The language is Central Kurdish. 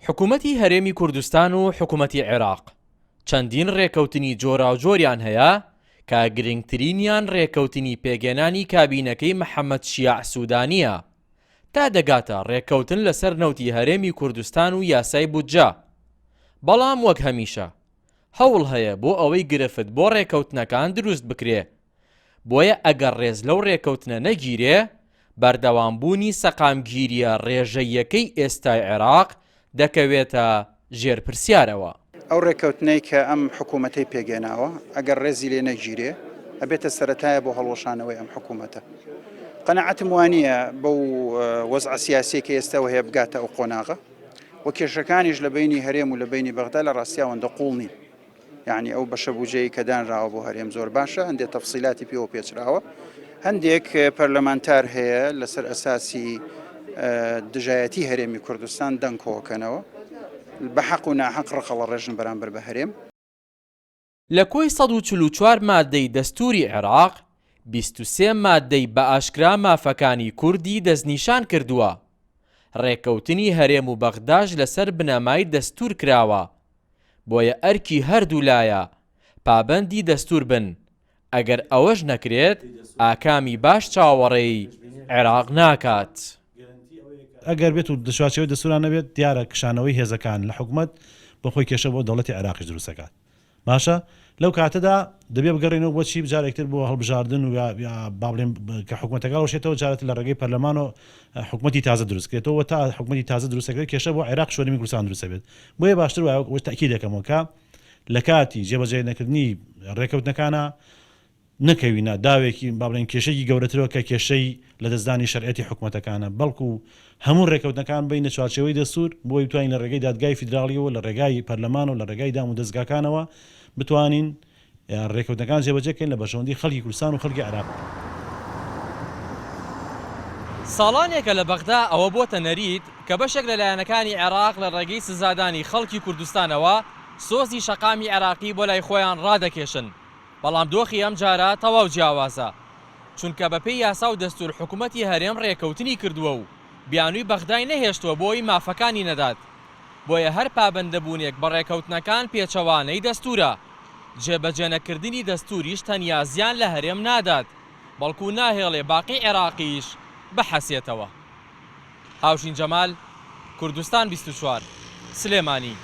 حکوومەتی هەرێمی کوردستان و حکوومەتی عێراق چەندین ڕێکەوتنی جۆراوجۆریان هەیە کە گرنگترینیان ڕێکەوتنی پێگەێنانی کابینەکەی محەممەد شیاع سوودانیە تا دەگاتە ڕێکەوتن لەسەر نەوتی هەرێمی کوردستان و یاسای بودجە. بەڵام وەک هەمیشە هەوڵ هەیە بۆ ئەوەی گرفت بۆ ڕێکەوتنەکان دروست بکرێ، بۆیە ئەگەر ڕێز لەو ڕێکەوتنە نەگیرێ بەردەوامبوونی سەقامگیریە ڕێژەیەکەی ئێستای عێراق دەکەوێتە ژێر پرسیارەوە. ئەو ڕێکەوتنەی کە ئەم حکوومەتەی پێگەێناوە ئەگەر ڕێزی لێ نەگیرێ ئەبێتە سەرەتایە بۆ هەڵوەشانەوەی ئەم حکوومەتە. قەنەعەتم وانییە بەو وەزع سیاسی کە ئێستا هەیە بگاتە ئەو قۆناغە و کێشەکانیش لە بینی هەرێم و لە بینی بەغدا لە ڕاستیاوەندە قوڵ نین. یعنی ئەو بەشە بوجەیە کە دانراوە بۆ هەرێم زۆر باشە، هەندێک تەفسیلاتی پێوە پێچراوە، هەندێک پەرلەمانتار هەیە لەسەر ئەساسی دژایەتی هەرێمی کوردستان دەنگ کۆکەنەوە بە حەق و ناحەق ڕقەڵە ڕێژن بەرامبەر بە هەرێم. لە کۆی 144 مادەی دەستوری عێراق 23 مادەی بە ئاشکرا مافەکانی کوردی دەستنیشان کردووە. ڕێکەوتنی هەرێم و بەغداش لەسەر بنەمای دەستور کراوە، بۆیە ئەرکی هەردوو لایە پابەندی دەستور بن. ئەگەر ئەوەش نەکرێت ئاکامی باش چاوەڕێی عێراق ناکات. ئەگەر بێت و دەشواچەوەی دەستوران نەبێت دیارە کشانەوەی هێزەکان لە حکوومەت بەخۆی کێشە بۆ دەوڵەتی عێراقیش دروستەکات. باشە لەو کاتەدا دەبێ بگەڕێنەوە بۆچی بجارێکتر بۆ هەڵبژاردن و با بڵێن کە حکوومەتەکە وشێتەوە جارێت لە ڕێگەی پەرلەمان و حکوومەتی تازە دروستکرێتەوە تا حکوومەتی تازە دروستەکرێت کێشە بۆ عێراق شۆرەمی کوردستان دروستە بێت. بۆیە باشتر وایە تاکید دەکەمەوە کە لە کاتی جێبەجێ نەکردنی ڕێکەوتنەکانە نەکەوینە داوێکی با بڵێن کێشەی گەورەترەوە کە کێشەی لە دەستدانی شەرعەتی حکوومەتەکانە، بەڵکو هەموو ڕێکەوتنەکان بینە چوارچێوەی دەستور بۆی بتوانین لە ڕێگەی دادگای فیدراڵیەوە لە ڕێگای پەرلەمان و لە ڕێگای دام و دەستگاکانەوە بتوانین ڕێکەوتنەکان جێبەجێکەین لە بەشەوەندی خەڵکی کوردستان و خەڵکی عێراق. ساڵانێکە لە بەغدا ئەوە بۆتە نەرید کە بەشێک لە لایەنەکانی عێراق لە ڕێگەی سزادانی خەڵکی کوردستانەوە سۆزی شەقامی عێراقی بۆ لای خۆیان ڕادەکێشن. بەڵام دۆخی ئەم جارە تەواو جیاوازە، چونکە بەپێی یاسا و دەستور حکوومەتی هەرێم ڕێکەوتنی کردووە و بیانووی بەغدای نەهێشتووە بۆی مافەکانی نەدات. بۆیە هەر پابەندەبوونێک بە ڕێکەوتنەکان پێچەوانەی دەستورە. جێبەجێنەکردنی دەستوریش تەنیا زیان لە هەرێم نادات، بەڵکو ناهێڵێ باقی عێراقیش بەحەسێتەوە. هاوشین جەمال، کوردستان 24، سلێمانی.